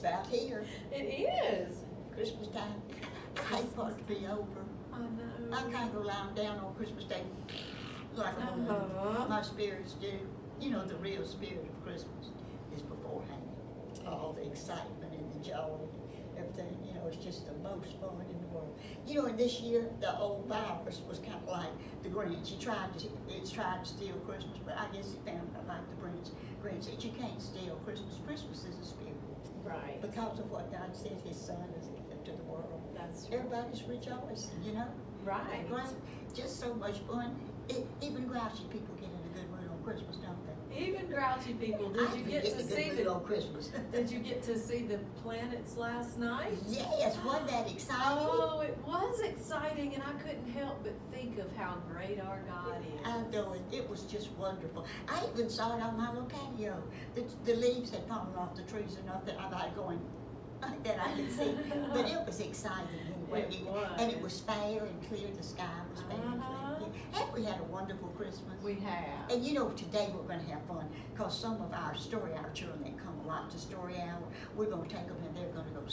about here. It is. Christmas time. I hate for it to be over. I know. I kind of go lying down on Christmas Day like my spirits do. You know, the real spirit of Christmas is beforehand. All the excitement and the joy and everything. You know, it's just the most fun in the world. You know, and this year, the old virus was kind of like the Grinch. It's tried to steal Christmas, but I guess it found out like the Grinch said, you can't steal Christmas. Christmas is a spirit. Right. Because of what God said His Son has given to the world. That's true. Everybody's rejoicing, you know? Right. Just so much fun. Even grouchy people get in a good mood on Christmas, don't they? Even grouchy people. Did you get to see on Christmas? Did you get to see the planets last night? Yes, wasn't that exciting? Oh, it was exciting, and I couldn't help but think of how great our God is. I know it was just wonderful. I even saw it on my little patio. The leaves had fallen off the trees enough that I was going that I could see. But it was exciting anyway. It was. And it was fair and clear. The sky was fair and clear. And we had a wonderful Christmas. We have. And you know, today we're going to have fun because some of our story hour children that come a lot to story hour, we're going to take them and they're going to go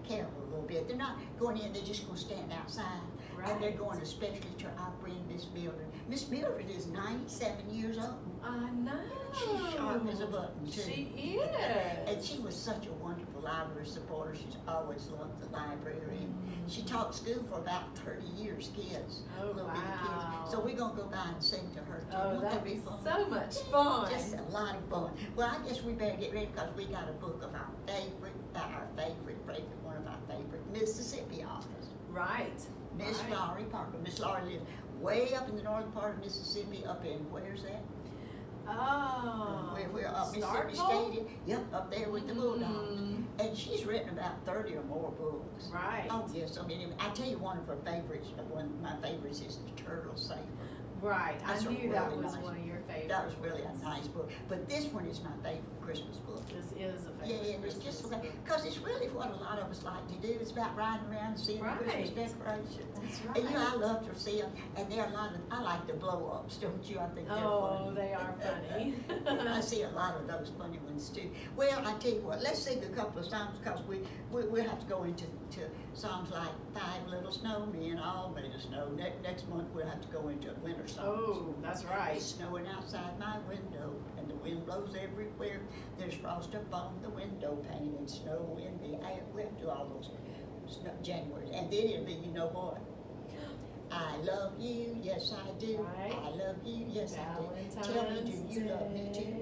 carol a little bit. They're not going in, they're just going to stand outside. Right. And they're going especially to our friend Miss Mildred. Miss Mildred is 97 years old. I know. She's sharp as a button, too. She is. And she was such a wonderful library supporter. She's always loved the library. Mm-hmm. She taught school for about 30 years, kids. Oh, little bitty wow. kids. So we're going to go by and sing to her, too. Oh, that'd be so much fun. Just a lot of fun. Well, I guess we better get ready because we got a book of our favorite, one of our favorite Mississippi authors. Right. Miss Laurie Parker. Miss Laurie lives way up in the northern part of Mississippi, up in, where's that? Oh. We're up Mississippi State. Yep, up there with the Bulldogs. And she's written about 30 or more books. Right. Oh, yes. I mean, I tell you, one of her favorites, one of my favorites is The Turtle Saver. Right. That's I knew really that was nice. one of your favorites. That was really a nice book. But this one is my favorite Christmas book. This is a favorite. Yeah, and it's just because it's really what a lot of us like to do. It's about riding around and seeing the Christmas decorations. That's right. And you know, I love to see them. And there are a lot of, I like the blow-ups, don't you? I think they're funny. Oh, they are funny. I see a lot of those funny ones too. Well, I tell you what, let's sing a couple of songs because we'll have to go into songs like Five Little Snowmen, All Made of Snow. Next month we'll have to go into winter songs. Oh, that's right. It's snowing outside my window and the wind blows everywhere. There's frost up on the window pane and snow in the air. We'll do all those January. And then it'll be, you know what? I love you, yes I do. Right. I love you, yes Valentine's I do. Tell me, do you love me too?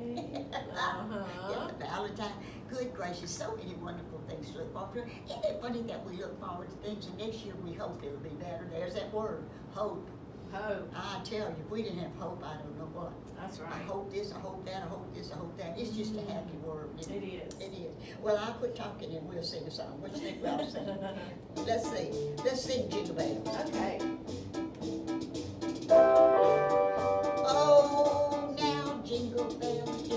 Yeah, Valentine. Good gracious, so many wonderful things to look forward to. Isn't it funny that we look forward to things and next year we hope it'll be better? There's that word, hope. Hope. I tell you, if we didn't have hope, I don't know what. That's right. I hope this, I hope that, I hope this, I hope that. It's just a happy word. It is. It is. Well, I'll quit talking and we'll sing a song. What do you think we'll sing? Let's sing. Let's sing Jingle Bells. Okay. Oh, now jingle bells,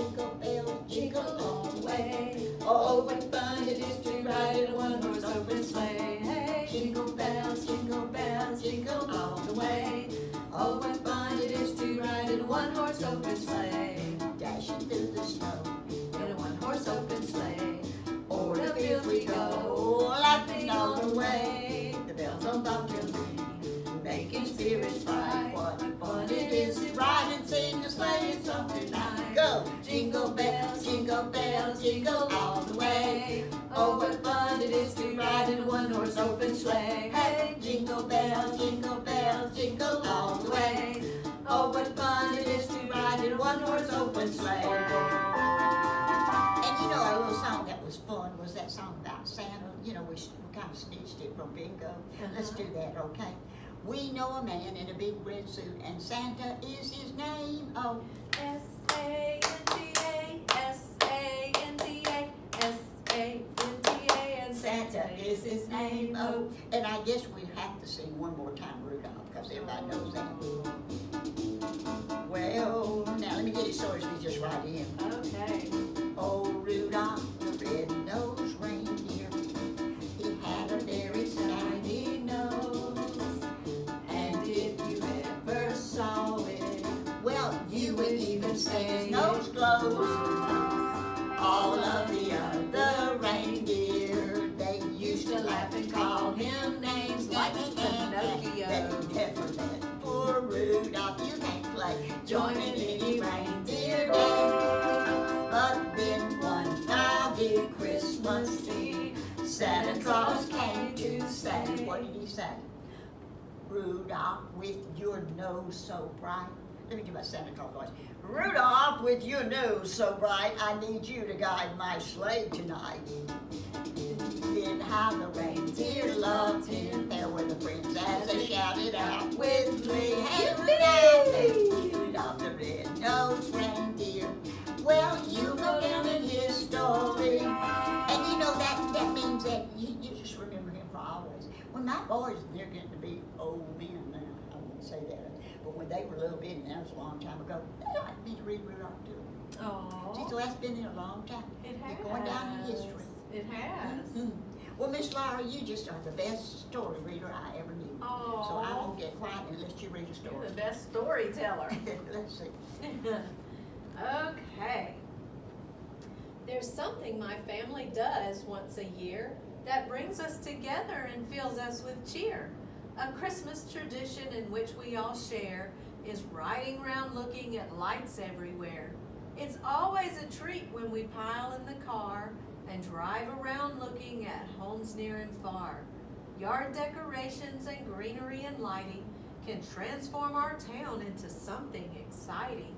jingle all the way. Oh, what fun it is to ride in a one-horse open sleigh. Hey, jingle bells, jingle all the way. Oh, what fun it is to ride in a one-horse open sleigh. Dashing through the snow in a one-horse open sleigh. O'er the fields we go, laughing all the way. The bells on bobtails ring, making spirits bright. What fun it is to ride and sing a sleighing song tonight. Go! Jingle bells, jingle all the way. Oh, what fun it is to ride in a one-horse open sleigh. Hey, jingle bells, jingle all the way. Oh, what fun it is to ride in a one-horse open sleigh. And you know, a little song that was fun was that song about Santa. You know, we kind of snitched it from bingo. Let's do that, okay? We know a man in a big red suit, and Santa is his name. Oh, S-A-N-T-A, S-A-N-T-A, S-A-N-T-A, and Santa is his name. Oh, and I guess we have to sing one more time, Rudolph, because everybody knows that. Well, now let me get it so it's just right in. Okay. Oh, Rudolph, the red-nosed reindeer, he had a very shiny nose. And if you ever saw it, well, you would even say his nose glows. All of the other reindeer laugh and call him names like Pinocchio. Never let poor Rudolph, you can't play, Joining any reindeer day. But then one foggy Christmas Eve, Santa Claus came to say, what did he say? Rudolph, with your nose so bright. Let me do my Santa Claus voice. Rudolph, with your nose so bright, I need you to guide my sleigh tonight. Then how the reindeer loved him. There were the friends as they shouted out with glee. Hey, Rudolph the red-nosed reindeer. Well, you go down in history. And you know that means that you just remember him for always. When my boys, they're getting to be old men now. I won't say that. But when they were little bitty, and that was a long time ago, they like me to read Rudolph to them. Oh, See, so that's been there a long time. it has. You're going down in history. It has. Mm-hmm. Well, Miss Laurie, you just are the best story reader I ever knew. Oh. So I won't get quiet unless you read a You're story. the best storyteller. Let's see. Okay. There's something my family does once a year that brings us together and fills us with cheer. A Christmas tradition in which we all share is riding around looking at lights everywhere. It's always a treat when we pile in the car and drive around looking at homes near and far. Yard decorations and greenery and lighting can transform our town into something exciting.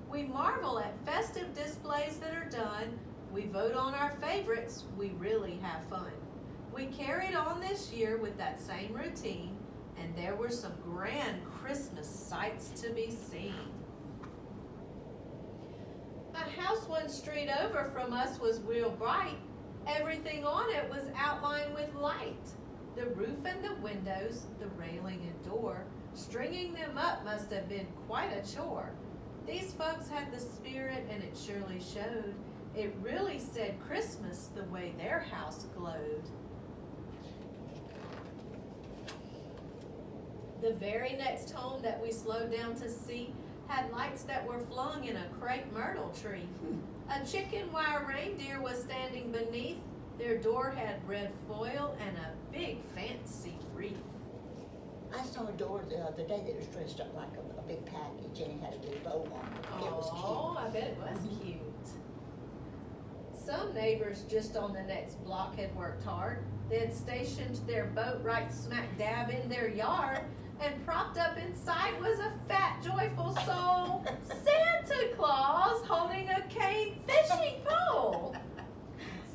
We marvel at festive displays that are done. We vote on our favorites. We really have fun. We carried on this year with that same routine, and there were some grand Christmas sights to be seen. A house one street over from us was real bright. Everything on it was outlined with light. The roof and the windows, the railing and door, stringing them up must have been quite a chore. These folks had the spirit, and it surely showed. It really said Christmas the way their house glowed. The very next home that we slowed down to see had lights that were flung in a crepe myrtle tree. A chicken wire reindeer was standing beneath. Their door had red foil and a big fancy wreath. I saw a door the other day that was dressed up like a big package, and it had a big bow on it. It was Oh, I bet it was cute. Some neighbors just on the next block had worked hard. They had stationed their boat right smack dab in their yard, and propped up inside was a fat, joyful soul, Santa Claus holding a cane fishing pole.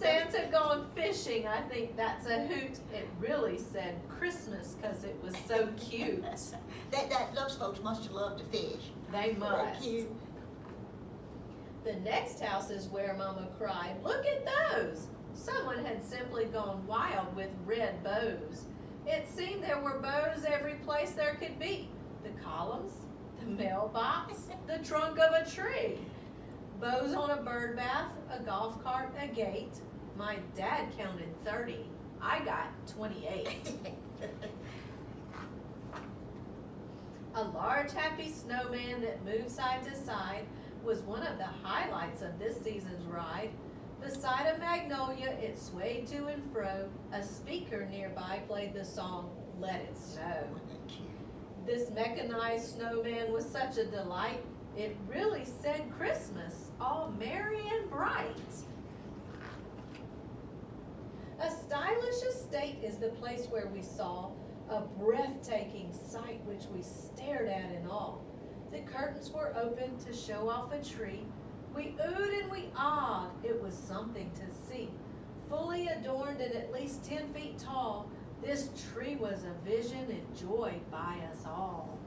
Santa gone fishing, I think that's a hoot. It really said Christmas because it was so cute. Those folks must have loved to fish. They They're must. cute. The next house is where Mama cried, look at those! Someone had simply gone wild with red bows. It seemed there were bows every place there could be. The columns, the mailbox, the trunk of a tree. Bows on a bird bath, a golf cart, a gate. My dad counted 30. I got 28. A large happy snowman that moved side to side was one of the highlights of this season's ride. Beside a magnolia, it swayed to and fro. A speaker nearby played the song, Let It Snow. This mechanized snowman was such a delight. It really said Christmas, all merry and bright. A stylish estate is the place where we saw a breathtaking sight which we stared at in awe. The curtains were open to show off a tree. We oohed and we awed. It was something to see. Fully adorned and at least 10 feet tall, this tree was a vision enjoyed by us all.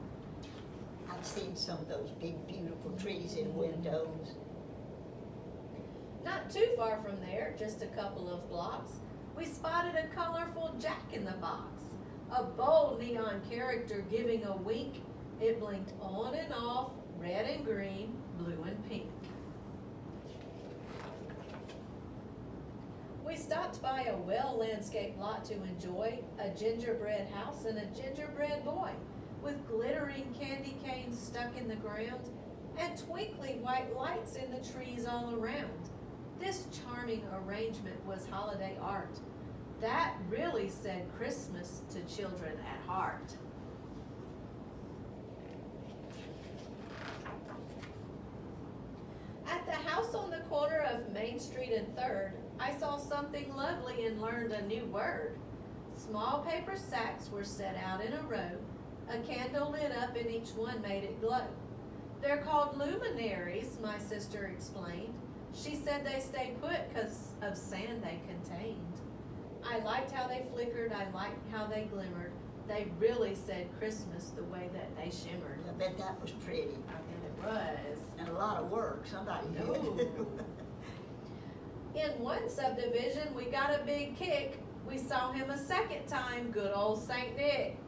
I've seen some of those big, beautiful trees in windows. Not too far from there, just a couple of blocks, we spotted a colorful jack-in-the-box. A bold neon character giving a wink. It blinked on and off, red and green, blue and pink. We stopped by a well-landscaped lot to enjoy a gingerbread house and a gingerbread boy with glittering candy canes stuck in the ground and twinkly white lights in the trees all around. This charming arrangement was holiday art. That really said Christmas to children at heart. At the house on the corner of Main Street and 3rd, I saw something lovely and learned a new word. Small paper sacks were set out in a row. A candle lit up and each one made it glow. They're called luminaries, my sister explained. She said they stayed put 'cause of sand they contained. I liked how they flickered, I liked how they glimmered. They really said Christmas the way that they shimmered. I bet that was pretty. I bet it was. And a lot of work, somebody did. Ooh. In one subdivision, we got a big kick. We saw him a second time, good old Saint Nick.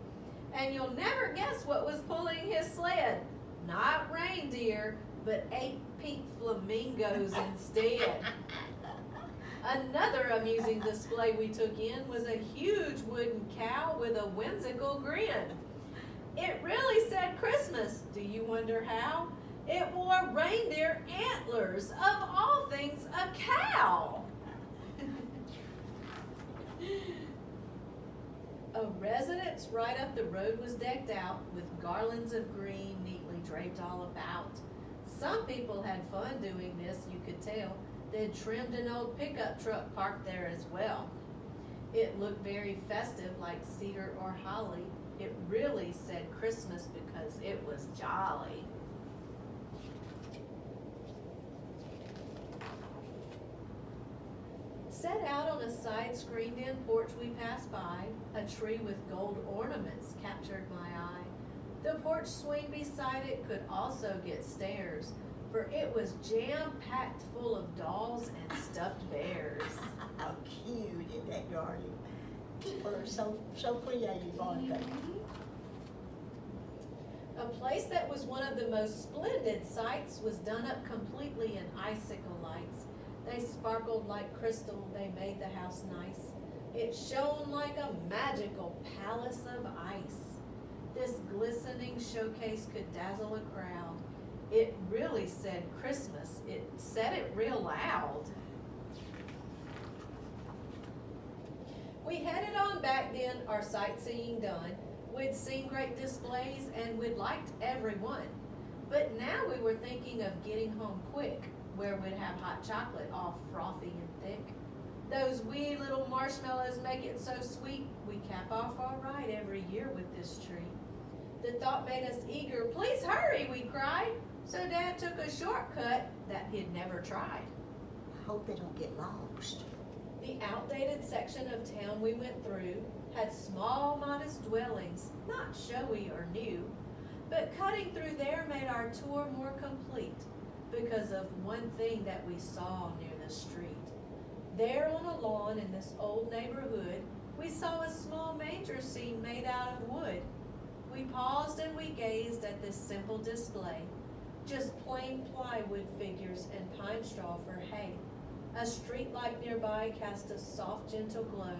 And you'll never guess what was pulling his sled. Not reindeer, but 8 pink flamingos instead. Another amusing display we took in was a huge wooden cow with a whimsical grin. It really said Christmas. Do you wonder how? It wore reindeer antlers, of all things, a cow. A residence right up the road was decked out with garlands of green neatly draped all about. Some people had fun doing this, you could tell. They'd trimmed an old pickup truck parked there as well. It looked very festive, like cedar or holly. It really said Christmas because it was jolly. Set out on a side screened-in porch we passed by, a tree with gold ornaments captured my eye. The porch swing beside it could also get stares, for it was jam-packed full of dolls and stuffed bears. How cute is that garden? People are so creative, aren't they? A place that was one of the most splendid sights was done up completely in icicle lights. They sparkled like crystal, they made the house nice. It shone like a magical palace of ice. This glistening showcase could dazzle a crowd. It really said Christmas. It said it real loud. We headed on back then, our sightseeing done. We'd seen great displays and we'd liked every one. But now we were thinking of getting home quick, where we'd have hot chocolate all frothy and thick. Those wee little marshmallows make it so sweet, we cap off all right every year with this treat. The thought made us eager. Please hurry, we cried. So Dad took a shortcut that he'd never tried. I hope they don't get lost. The outdated section of town we went through had small, modest dwellings, not showy or new, but cutting through there made our tour more complete because of one thing that we saw near the street. There on a lawn in this old neighborhood, we saw a small manger scene made out of wood. We paused and we gazed at this simple display, just plain plywood figures and pine straw for hay. A street light nearby cast a soft, gentle glow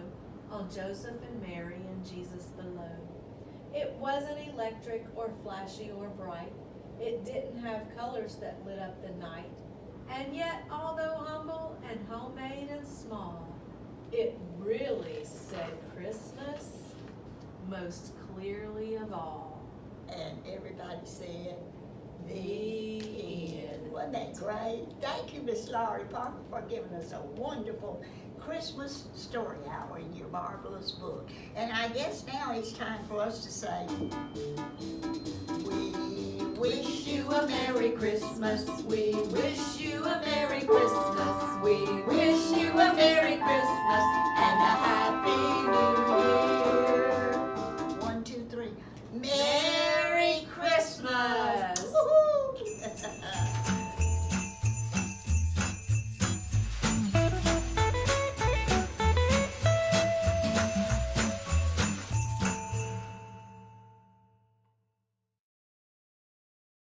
on Joseph and Mary and Jesus below. It wasn't electric or flashy or bright. It didn't have colors that lit up the night. And yet, although humble and homemade and small, it really said Christmas most clearly of all. And everybody said, The end. Wasn't that great? Thank you, Miss Laurie Parker, for giving us a wonderful Christmas story hour in your marvelous book. And I guess now it's time for us to say, we wish you a Merry Christmas. We wish you a Merry